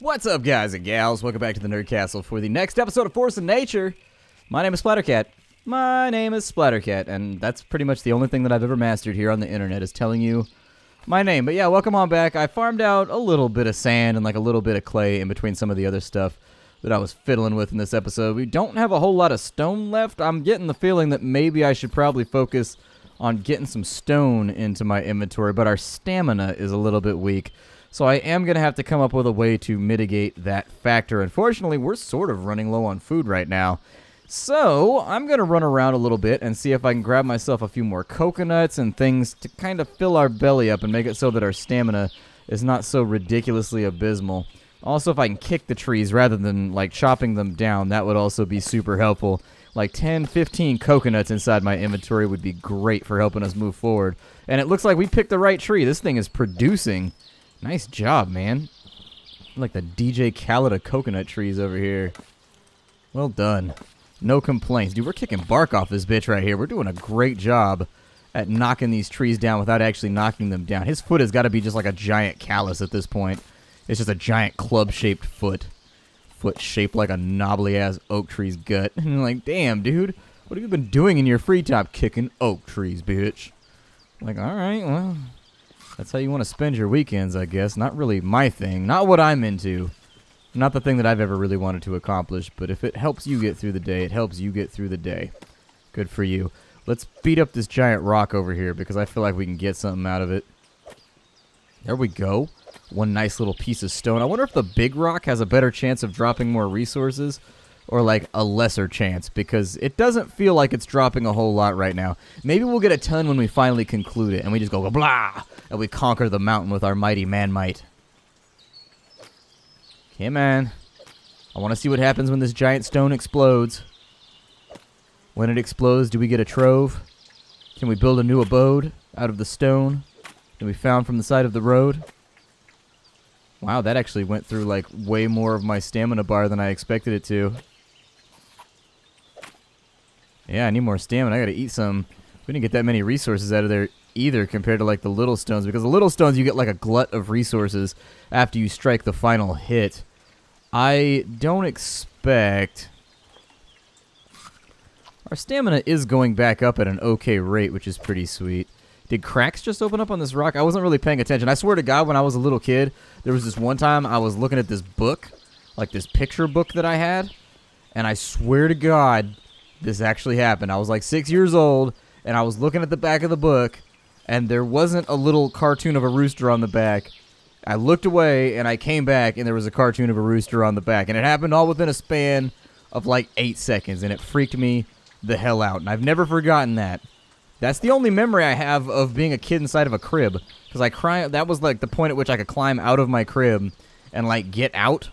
What's up, guys and gals? Welcome back to the Nerd Castle for the next episode of Force of Nature. My name is Splattercat. And that's pretty much the only thing that I've ever mastered here on the internet is telling you my name. But yeah, welcome on back. I farmed out a little bit of sand and like a little bit of clay in between some of the other stuff that I was fiddling with in this episode. We don't have a whole lot of stone left. I'm getting the feeling that maybe I should probably focus on getting some stone into my inventory, but our stamina is a little bit weak. So I am going to have to come up with a way to mitigate that factor. Unfortunately, we're sort of running low on food right now. So I'm going to run around a little bit and see if I can grab myself a few more coconuts and things to kind of fill our belly up and make it so that our stamina is not so ridiculously abysmal. Also, if I can kick the trees rather than like chopping them down, that would also be super helpful. Like 10, 15 coconuts inside my inventory would be great for helping us move forward. And it looks like we picked the right tree. This thing is producing. Nice job, man. Like the DJ Khaled of coconut trees over here. Well done. No complaints. Dude, we're kicking bark off this bitch right here. We're doing a great job at knocking these trees down without actually knocking them down. His foot has got to be just like a giant callus at this point. It's just a giant club-shaped foot. Foot shaped like a knobbly-ass oak tree's gut. And you're like, damn, dude. What have you been doing in your free time? Kicking oak trees, bitch. Like, alright, well... that's how you want to spend your weekends, I guess. Not really my thing. Not what I'm into. Not the thing that I've ever really wanted to accomplish. But if it helps you get through the day, it helps you get through the day. Good for you. Let's beat up this giant rock over here because I feel like we can get something out of it. There we go. One nice little piece of stone. I wonder if the big rock has a better chance of dropping more resources or like a lesser chance, because it doesn't feel like it's dropping a whole lot right now. Maybe we'll get a ton when we finally conclude it, and we just go blah, and we conquer the mountain with our mighty man-might. Okay, man. I want to see what happens when this giant stone explodes. When it explodes, do we get a trove? Can we build a new abode out of the stone that we found from the side of the road? Wow, that actually went through like way more of my stamina bar than I expected it to. Yeah, I need more stamina. I gotta eat some. We didn't get that many resources out of there either compared to like the little stones, because the little stones you get like a glut of resources after you strike the final hit. I don't expect... our stamina is going back up at an okay rate, which is pretty sweet. Did cracks just open up on this rock? I wasn't really paying attention. I swear to God, when I was a little kid, there was this one time I was looking at this book, like this picture book that I had, and I swear to God, this actually happened. I was like 6 years old, and I was looking at the back of the book, and there wasn't a little cartoon of a rooster on the back. I looked away, and I came back, and there was a cartoon of a rooster on the back, and it happened all within a span of like 8 seconds, and it freaked me the hell out, and I've never forgotten that. That's the only memory I have of being a kid inside of a crib, because that was like the point at which I could climb out of my crib and like get out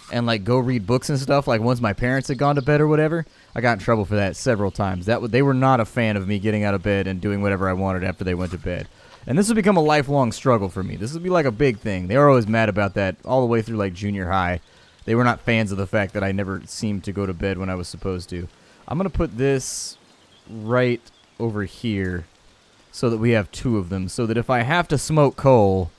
and like go read books and stuff, like once my parents had gone to bed or whatever. I got in trouble for that several times. They were not a fan of me getting out of bed and doing whatever I wanted after they went to bed. And this would become a lifelong struggle for me. This would be like a big thing. They were always mad about that all the way through like junior high. They were not fans of the fact that I never seemed to go to bed when I was supposed to. I'm going to put this right over here so that we have two of them, so that if I have to smoke coal,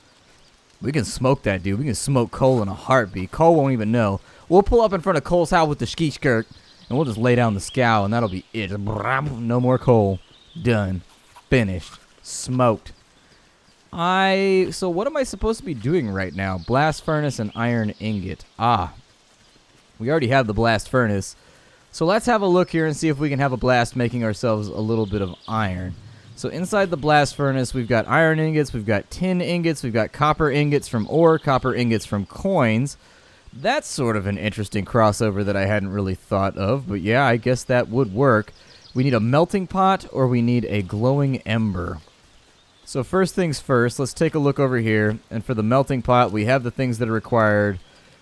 we can smoke that dude. We can smoke coal in a heartbeat. Cole won't even know. We'll pull up in front of Cole's house with the ski skirt, and we'll just lay down the scow, and that'll be it. No more coal. Done. Finished. Smoked. So what am I supposed to be doing right now? Blast furnace and iron ingot. We already have the blast furnace. So let's have a look here and see if we can have a blast making ourselves a little bit of iron. So inside the blast furnace, we've got iron ingots, we've got tin ingots, we've got copper ingots from ore, copper ingots from coins. That's sort of an interesting crossover that I hadn't really thought of, but yeah, I guess that would work. We need a melting pot or we need a glowing ember. So first things first, let's take a look over here, and for the melting pot, we have the things that are required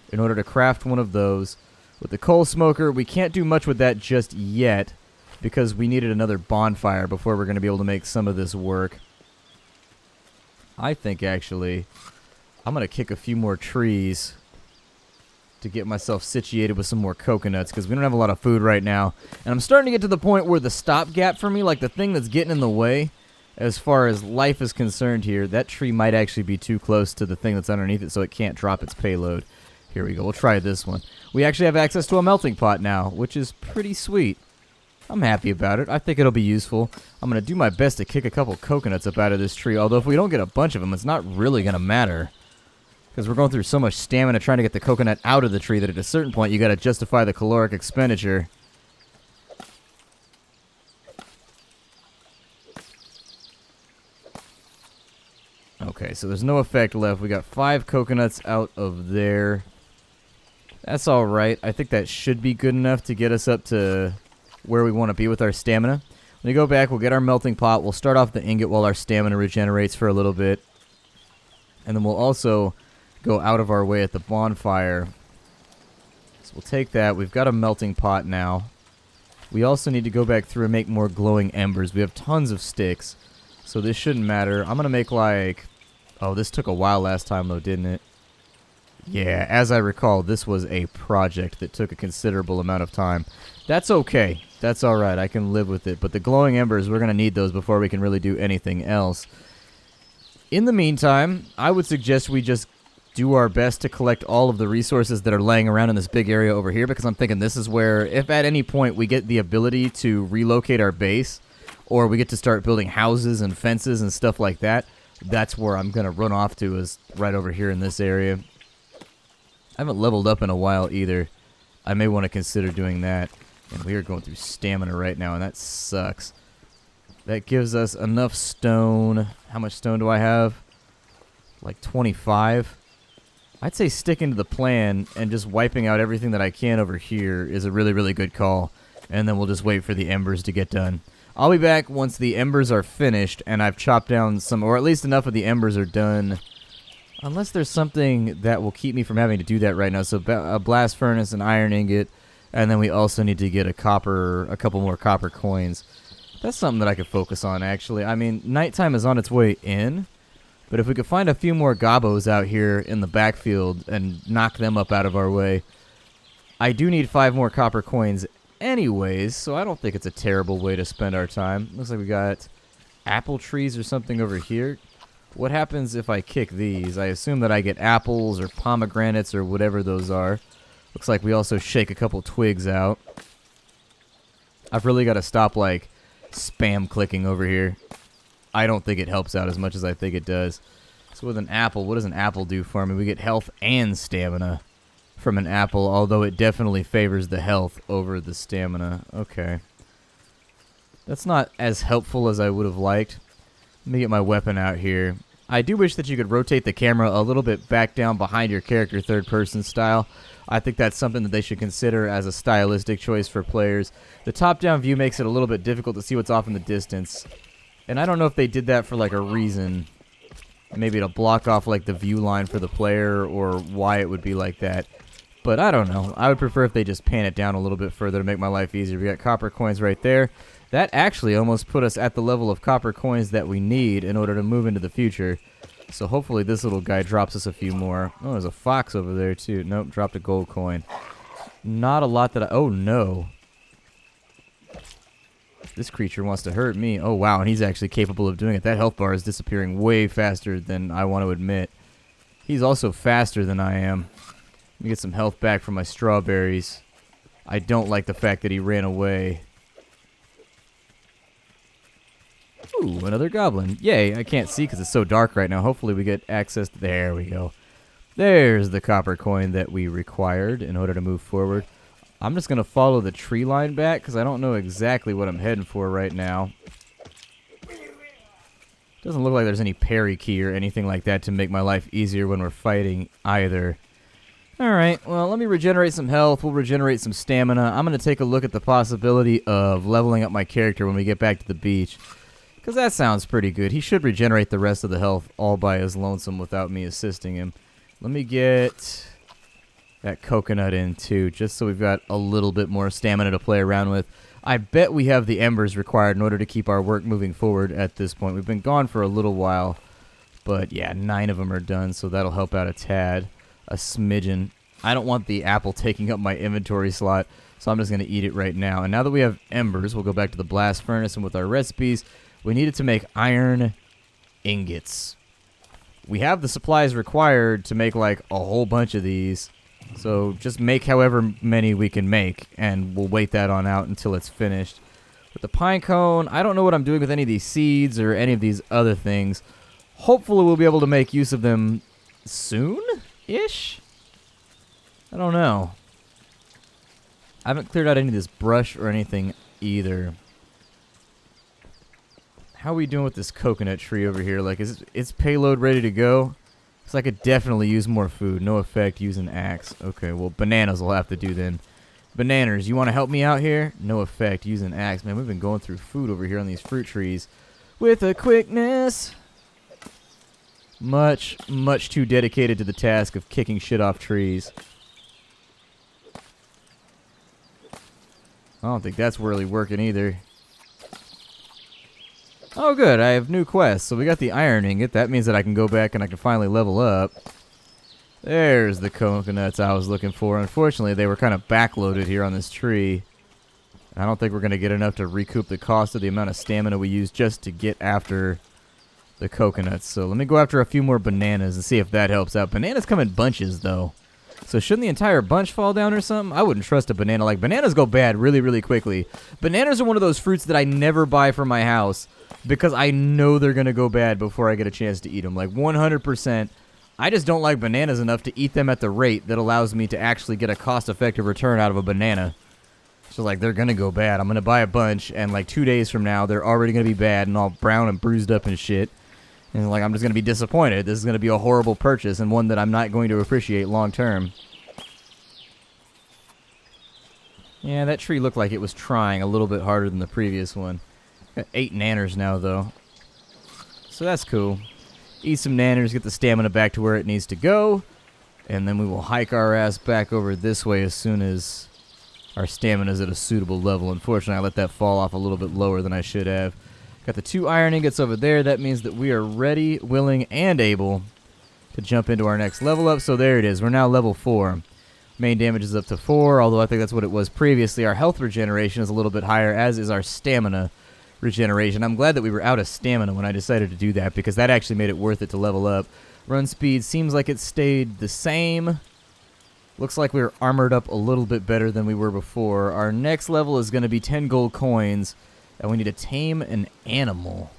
in order to craft one of those. With the coal smoker, we can't do much with that just yet because we needed another bonfire before we're going to be able to make some of this work. I think, actually, I'm going to kick a few more trees to get myself situated with some more coconuts because we don't have a lot of food right now. And I'm starting to get to the point where the stopgap for me, like the thing that's getting in the way as far as life is concerned here, that tree might actually be too close to the thing that's underneath it so it can't drop its payload. Here we go. We'll try this one. We actually have access to a melting pot now, which is pretty sweet. I'm happy about it. I think it'll be useful. I'm going to do my best to kick a couple coconuts up out of this tree, although if we don't get a bunch of them, it's not really going to matter. Because we're going through so much stamina trying to get the coconut out of the tree that at a certain point you got to justify the caloric expenditure. Okay, so there's no effect left. We got 5 coconuts out of there. That's alright. I think that should be good enough to get us up to where we want to be with our stamina. When we go back, we'll get our melting pot. We'll start off the ingot while our stamina regenerates for a little bit. And then we'll also go out of our way at the bonfire. So we'll take that. We've got a melting pot now. We also need to go back through and make more glowing embers. We have tons of sticks, so this shouldn't matter. I'm going to make like... Oh, this took a while last time though, didn't it? Yeah, as I recall, this was a project that took a considerable amount of time. That's okay. That's alright. I can live with it. But the glowing embers, we're going to need those before we can really do anything else. In the meantime, I would suggest we just do our best to collect all of the resources that are laying around in this big area over here, because I'm thinking this is where, if at any point we get the ability to relocate our base, or we get to start building houses and fences and stuff like that, that's where I'm going to run off to, is right over here in this area. I haven't leveled up in a while either. I may want to consider doing that. And we are going through stamina right now, and that sucks. That gives us enough stone. How much stone do I have? Like 25. I'd say sticking to the plan and just wiping out everything that I can over here is a really, really good call. And then we'll just wait for the embers to get done. I'll be back once the embers are finished and I've chopped down some, or at least enough of the embers are done. Unless there's something that will keep me from having to do that right now. So a blast furnace, an iron ingot, and then we also need to get a couple more copper coins. That's something that I could focus on, actually. I mean, nighttime is on its way in, but if we could find a few more gobos out here in the backfield and knock them up out of our way. I do need 5 more copper coins anyways, so I don't think it's a terrible way to spend our time. Looks like we got apple trees or something over here. What happens if I kick these? I assume that I get apples or pomegranates or whatever those are. Looks like we also shake a couple twigs out. I've really got to stop, like, spam clicking over here. I don't think it helps out as much as I think it does. So with an apple, what does an apple do for me? We get health and stamina from an apple, although it definitely favors the health over the stamina. Okay. That's not as helpful as I would have liked. Let me get my weapon out here. I do wish that you could rotate the camera a little bit back down behind your character, third-person style. I think that's something that they should consider as a stylistic choice for players. The top-down view makes it a little bit difficult to see what's off in the distance. And I don't know if they did that for, like, a reason. Maybe to block off, like, the view line for the player, or why it would be like that. But I don't know. I would prefer if they just pan it down a little bit further to make my life easier. We got copper coins right there. That actually almost put us at the level of copper coins that we need in order to move into the future. So hopefully this little guy drops us a few more. Oh, there's a fox over there too. Nope, dropped a gold coin. Not a lot that I... Oh, no. This creature wants to hurt me. Oh, wow, and he's actually capable of doing it. That health bar is disappearing way faster than I want to admit. He's also faster than I am. Let me get some health back from my strawberries. I don't like the fact that he ran away. Ooh, another goblin. Yay, I can't see because it's so dark right now. Hopefully we get access to... There we go. There's the copper coin that we required in order to move forward. I'm just going to follow the tree line back because I don't know exactly what I'm heading for right now. Doesn't look like there's any parry key or anything like that to make my life easier when we're fighting either. Alright, well, let me regenerate some health. We'll regenerate some stamina. I'm going to take a look at the possibility of leveling up my character when we get back to the beach. Because that sounds pretty good. He should regenerate the rest of the health all by his lonesome without me assisting him. Let me get that coconut in too, just so we've got a little bit more stamina to play around with. I bet we have the embers required in order to keep our work moving forward at this point. We've been gone for a little while, but yeah, 9 of them are done, so that'll help out a tad, a smidgen. I don't want the apple taking up my inventory slot, so I'm just going to eat it right now. And now that we have embers, we'll go back to the blast furnace, and with our recipes, we needed to make iron ingots. We have the supplies required to make like a whole bunch of these, So just make however many we can make, and we'll wait that on out until it's finished. With the pine cone, I don't know what I'm doing with any of these seeds or any of these other things. Hopefully we'll be able to make use of them soon-ish? I don't know. I haven't cleared out any of this brush or anything either. How are we doing with this coconut tree over here? Like, is its payload ready to go? Because I could definitely use more food. No effect, use an axe. Okay, well, bananas will have to do then. Bananas, you want to help me out here? No effect, use an axe. Man, we've been going through food over here on these fruit trees with a quickness. Much, much too dedicated to the task of kicking shit off trees. I don't think that's really working either. Oh, good. I have new quests. So we got the iron ingot. That means that I can go back and I can finally level up. There's the coconuts I was looking for. Unfortunately, they were kind of backloaded here on this tree. I don't think we're going to get enough to recoup the cost of the amount of stamina we used just to get after the coconuts. So let me go after a few more bananas and see if that helps out. Bananas come in bunches, though. So shouldn't the entire bunch fall down or something? I wouldn't trust a banana. Like, bananas go bad really, really quickly. Bananas are one of those fruits that I never buy for my house because I know they're going to go bad before I get a chance to eat them. Like, 100%. I just don't like bananas enough to eat them at the rate that allows me to actually get a cost-effective return out of a banana. So, like, they're going to go bad. I'm going to buy a bunch, and, like, 2 days from now, they're already going to be bad and all brown and bruised up and shit. And, like, I'm just going to be disappointed. This is going to be a horrible purchase and one that I'm not going to appreciate long term. Yeah, that tree looked like it was trying a little bit harder than the previous one. Got 8 nanners now, though. So that's cool. Eat some nanners, get the stamina back to where it needs to go. And then we will hike our ass back over this way as soon as our stamina is at a suitable level. Unfortunately, I let that fall off a little bit lower than I should have. Got the 2 iron ingots over there. That means that we are ready, willing, and able to jump into our next level up. So there it is. We're now level 4. Main damage is up to 4, although I think that's what it was previously. Our health regeneration is a little bit higher, as is our stamina regeneration. I'm glad that we were out of stamina when I decided to do that, because that actually made it worth it to level up. Run speed seems like it stayed the same. Looks like we were armored up a little bit better than we were before. Our next level is going to be 10 gold coins. And we need to tame an animal.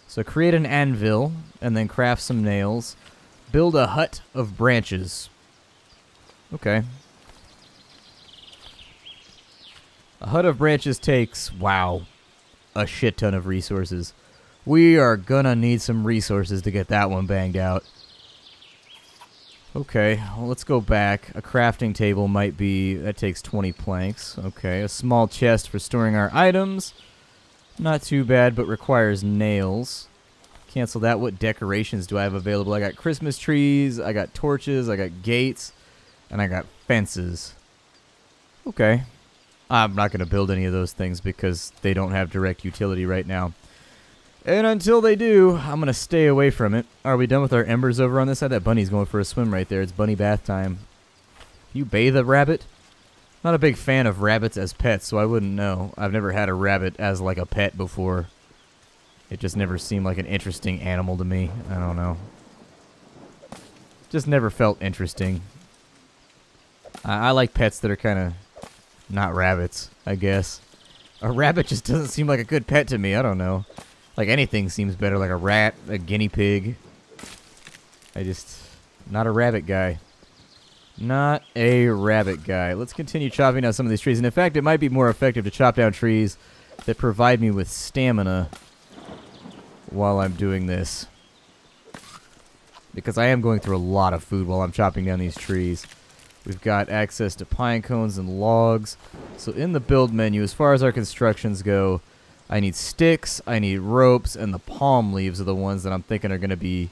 So create an anvil, and then craft some nails. Build a hut of branches. Okay. A hut of branches takes, wow, a shit ton of resources. We are gonna need some resources to get that one banged out. Okay, well, let's go back. A crafting table might be, that takes 20 planks. Okay, a small chest for storing our items. Not too bad, but requires nails. Cancel that. What decorations do I have available? I got Christmas trees, I got torches, I got gates, and I got fences. Okay. I'm not going to build any of those things because they don't have direct utility right now. And until they do, I'm going to stay away from it. Are we done with our embers over on this side? That bunny's going for a swim right there. It's bunny bath time. You bathe a rabbit? Not a big fan of rabbits as pets, so I wouldn't know. I've never had a rabbit as, like, a pet before. It just never seemed like an interesting animal to me. I don't know. Just never felt interesting. I like pets that are kind of not rabbits, I guess. A rabbit just doesn't seem like a good pet to me. I don't know. Like, anything seems better, like a rat, a guinea pig. Not a rabbit guy. Not a rabbit guy. Let's continue chopping down some of these trees. And in fact, it might be more effective to chop down trees that provide me with stamina while I'm doing this. Because I am going through a lot of food while I'm chopping down these trees. We've got access to pine cones and logs. So in the build menu, as far as our constructions go, I need sticks, I need ropes, and the palm leaves are the ones that I'm thinking are going to be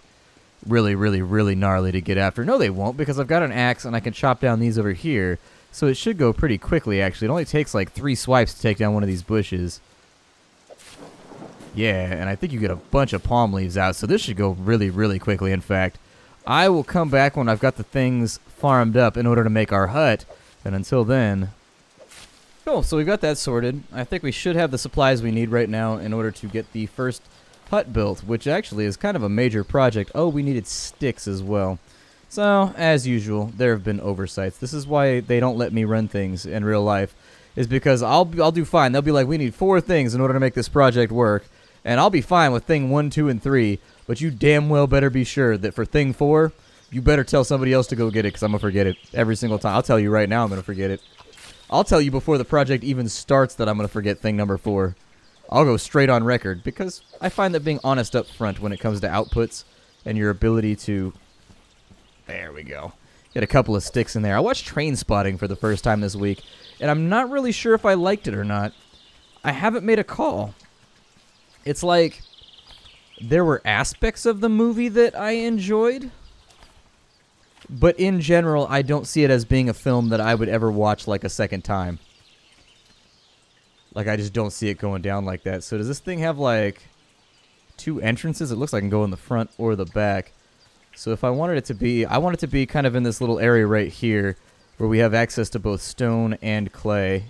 really, really, really gnarly to get after. No, they won't, because I've got an axe and I can chop down these over here. So it should go pretty quickly, actually. It only takes like 3 swipes to take down one of these bushes. Yeah, and I think you get a bunch of palm leaves out, so this should go really, really quickly, in fact. I will come back when I've got the things farmed up in order to make our hut, and until then... Cool, so we've got that sorted. I think we should have the supplies we need right now in order to get the first hut built, which actually is kind of a major project. Oh, we needed sticks as well. So, as usual, there have been oversights. This is why they don't let me run things in real life, is because I'll do fine. They'll be like, we need 4 things in order to make this project work, and I'll be fine with thing 1, 2, and 3, but you damn well better be sure that for thing 4, you better tell somebody else to go get it, because I'm going to forget it every single time. I'll tell you right now I'm going to forget it. I'll tell you before the project even starts that I'm going to forget thing number 4. I'll go straight on record, because I find that being honest up front when it comes to outputs and your ability to... There we go. Get a couple of sticks in there. I watched Train Spotting for the first time this week, and I'm not really sure if I liked it or not. I haven't made a call. It's like there were aspects of the movie that I enjoyed, but in general, I don't see it as being a film that I would ever watch like a second time. Like, I just don't see it going down like that. So does this thing have like 2 entrances? It looks like I can go in the front or the back. So if I wanted it to be, I want it to be kind of in this little area right here where we have access to both stone and clay.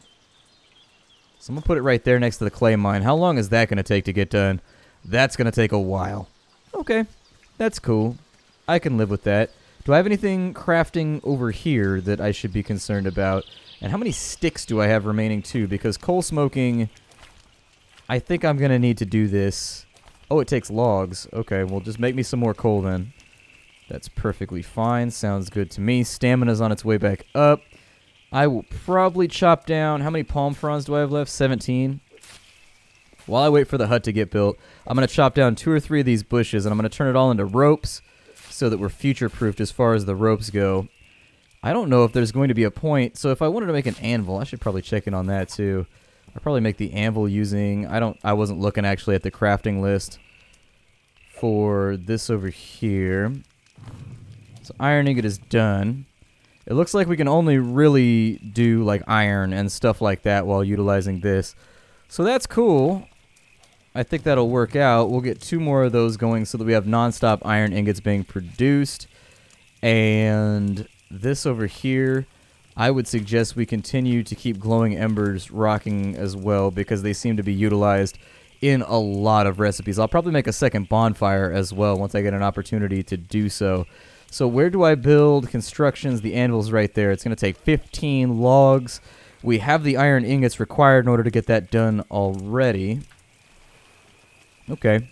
So I'm going to put it right there next to the clay mine. How long is that going to take to get done? That's going to take a while. Okay, that's cool. I can live with that. Do I have anything crafting over here that I should be concerned about? And how many sticks do I have remaining too? Because coal smoking, I think I'm going to need to do this. Oh, it takes logs. Okay, well just make me some more coal then. That's perfectly fine. Sounds good to me. Stamina's on its way back up. I will probably chop down... How many palm fronds do I have left? 17. While I wait for the hut to get built, I'm going to chop down 2 or 3 of these bushes, and I'm going to turn it all into ropes so that we're future-proofed as far as the ropes go. I don't know if there's going to be a point... So if I wanted to make an anvil, I should probably check in on that too. I'll probably make the anvil using... I wasn't looking actually at the crafting list for this over here. So iron ingot is done. It looks like we can only really do like iron and stuff like that while utilizing this. So that's cool. I think that'll work out. We'll get 2 more of those going so that we have non-stop iron ingots being produced. And this over here, I would suggest we continue to keep glowing embers rocking as well because they seem to be utilized in a lot of recipes. I'll probably make a second bonfire as well once I get an opportunity to do so. So where do I build constructions? The anvil's right there. It's going to take 15 logs. We have the iron ingots required in order to get that done already. Okay.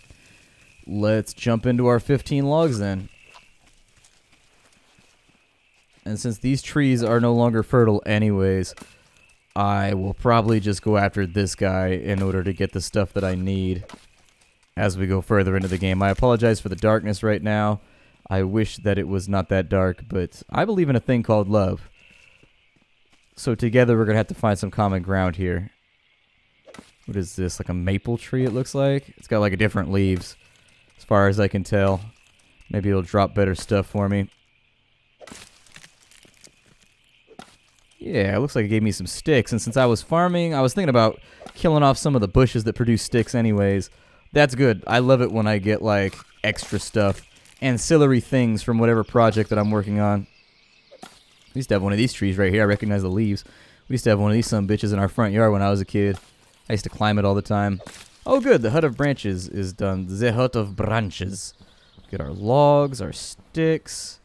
Let's jump into our 15 logs then. And since these trees are no longer fertile anyways, I will probably just go after this guy in order to get the stuff that I need as we go further into the game. I apologize for the darkness right now. I wish that it was not that dark, but I believe in a thing called love. So together we're going to have to find some common ground here. What is this? Like a maple tree it looks like? It's got like different leaves as far as I can tell. Maybe it'll drop better stuff for me. Yeah, it looks like it gave me some sticks. And since I was farming, I was thinking about killing off some of the bushes that produce sticks anyways. That's good. I love it when I get like extra stuff. Ancillary things from whatever project that I'm working on. We used to have one of these trees right here. I recognize the leaves. We used to have one of these some bitches in our front yard when I was a kid. I used to climb it all the time. Oh, good. The hut of branches is done. The hut of branches. Get our logs, our sticks.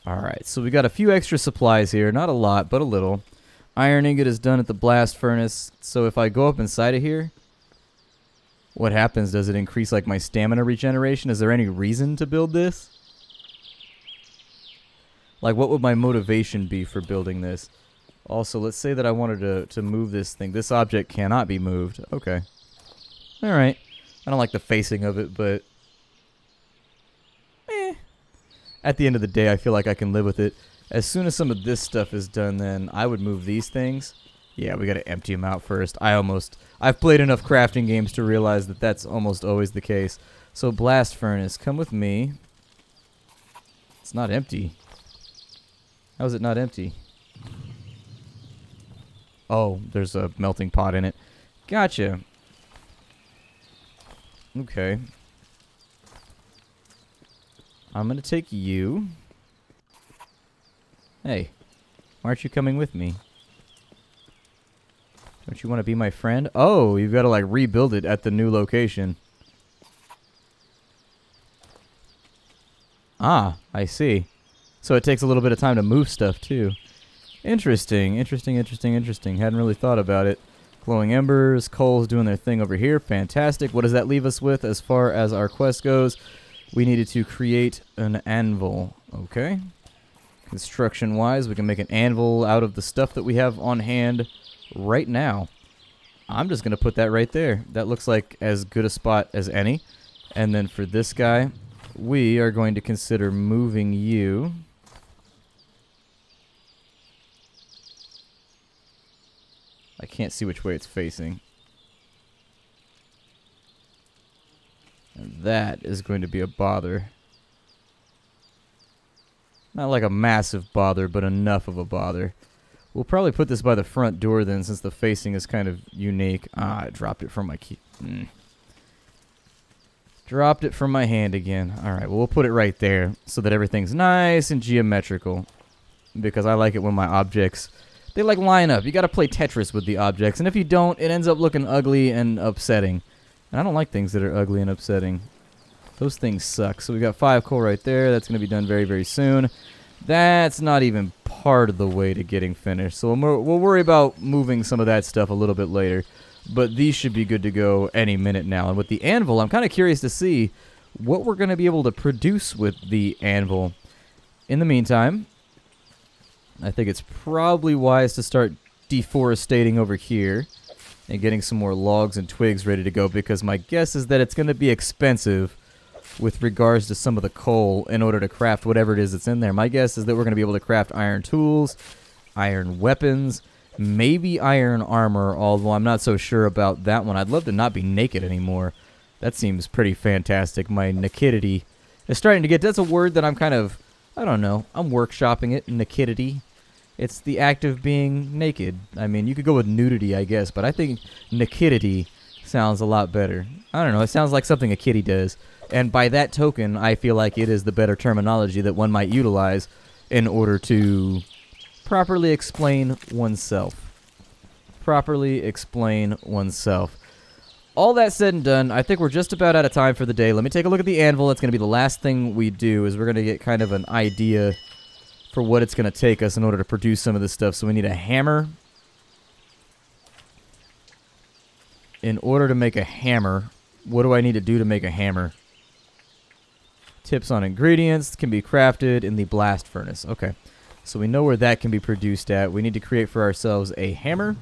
Alright, so we got a few extra supplies here. Not a lot, but a little. Iron ingot is done at the blast furnace. So if I go up inside of here, what happens? Does it increase like my stamina regeneration? Is there any reason to build this? Like, what would my motivation be for building this? Also, let's say that I wanted to move this thing. This object cannot be moved. Okay. Alright. I don't like the facing of it, but... At the end of the day, I feel like I can live with it. As soon as some of this stuff is done, then I would move these things. Yeah, we gotta empty them out first. I've played enough crafting games to realize that that's almost always the case. So, blast furnace, come with me. It's not empty. How is it not empty? Oh, there's a melting pot in it. Gotcha. Okay. I'm gonna take you. Hey, why aren't you coming with me? Don't you want to be my friend? Oh, you've got to like rebuild it at the new location. Ah, I see. So it takes a little bit of time to move stuff, too. Interesting. Hadn't really thought about it. Glowing embers, coals doing their thing over here. Fantastic. What does that leave us with as far as our quest goes? We needed to create an anvil. Okay. Construction-wise, we can make an anvil out of the stuff that we have on hand right now. I'm just going to put that right there. That looks like as good a spot as any. And then for this guy, we are going to consider moving you. I can't see which way it's facing. And that is going to be a bother. Not like a massive bother, but enough of a bother. We'll probably put this by the front door then, since the facing is kind of unique. Ah, I dropped it from my key. Dropped it from my hand again. Alright, well, we'll put it right there so that everything's nice and geometrical. Because I like it when my objects, they like line up. You gotta play Tetris with the objects. And if you don't, it ends up looking ugly and upsetting. And I don't like things that are ugly and upsetting. Those things suck. So we got 5 coal right there. That's going to be done very, very soon. That's not even part of the way to getting finished. So we'll worry about moving some of that stuff a little bit later. But these should be good to go any minute now. And with the anvil, I'm kind of curious to see what we're going to be able to produce with the anvil. In the meantime, I think it's probably wise to start deforestating over here and getting some more logs and twigs ready to go, because my guess is that it's going to be expensive with regards to some of the coal in order to craft whatever it is that's in there. My guess is that we're going to be able to craft iron tools, iron weapons, maybe iron armor, although I'm not so sure about that one. I'd love to not be naked anymore. That seems pretty fantastic. My nakedity is starting to get... That's a word that I'm kind of... I don't know. I'm workshopping it. Nakedity. It's the act of being naked. I mean, you could go with nudity, I guess, but I think nakedity sounds a lot better. I don't know. It sounds like something a kitty does. And by that token, I feel like it is the better terminology that one might utilize in order to properly explain oneself. Properly explain oneself. All that said and done, I think we're just about out of time for the day. Let me take a look at the anvil. That's going to be the last thing we do, is we're going to get kind of an idea for what it's going to take us in order to produce some of this stuff. So we need a hammer. In order to make a hammer, what do I need to do to make a hammer? Tips on ingredients can be crafted in the blast furnace. Okay, so we know where that can be produced at. We need to create for ourselves a hammer.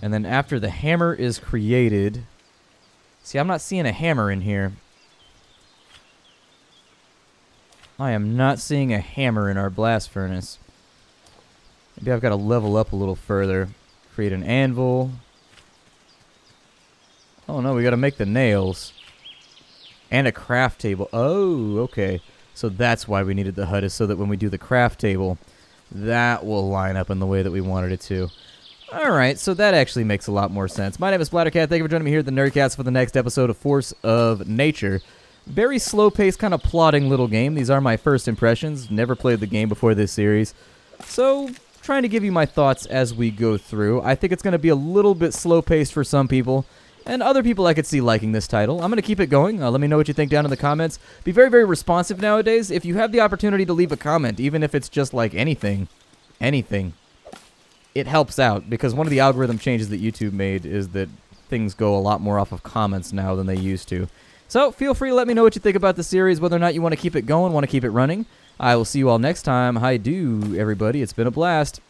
And then after the hammer is created... See, I'm not seeing a hammer in here. I am not seeing a hammer in our blast furnace. Maybe I've got to level up a little further. Create an anvil. Oh no, we got to make the nails. And a craft table. Oh, okay. So that's why we needed the hut, is so that when we do the craft table, that will line up in the way that we wanted it to. Alright, so that actually makes a lot more sense. My name is Splattercat. Thank you for joining me here at the Nerdcast for the next episode of Force of Nature. Very slow-paced, kind of plodding little game. These are my first impressions. Never played the game before this series. So, trying to give you my thoughts as we go through. I think it's going to be a little bit slow-paced for some people. And other people I could see liking this title. I'm going to keep it going. Let me know what you think down in the comments. Be very, very responsive nowadays. If you have the opportunity to leave a comment, even if it's just like anything, it helps out. Because one of the algorithm changes that YouTube made is that things go a lot more off of comments now than they used to. So feel free to let me know what you think about the series, whether or not you want to keep it going, want to keep it running. I will see you all next time. Hi do, everybody. It's been a blast.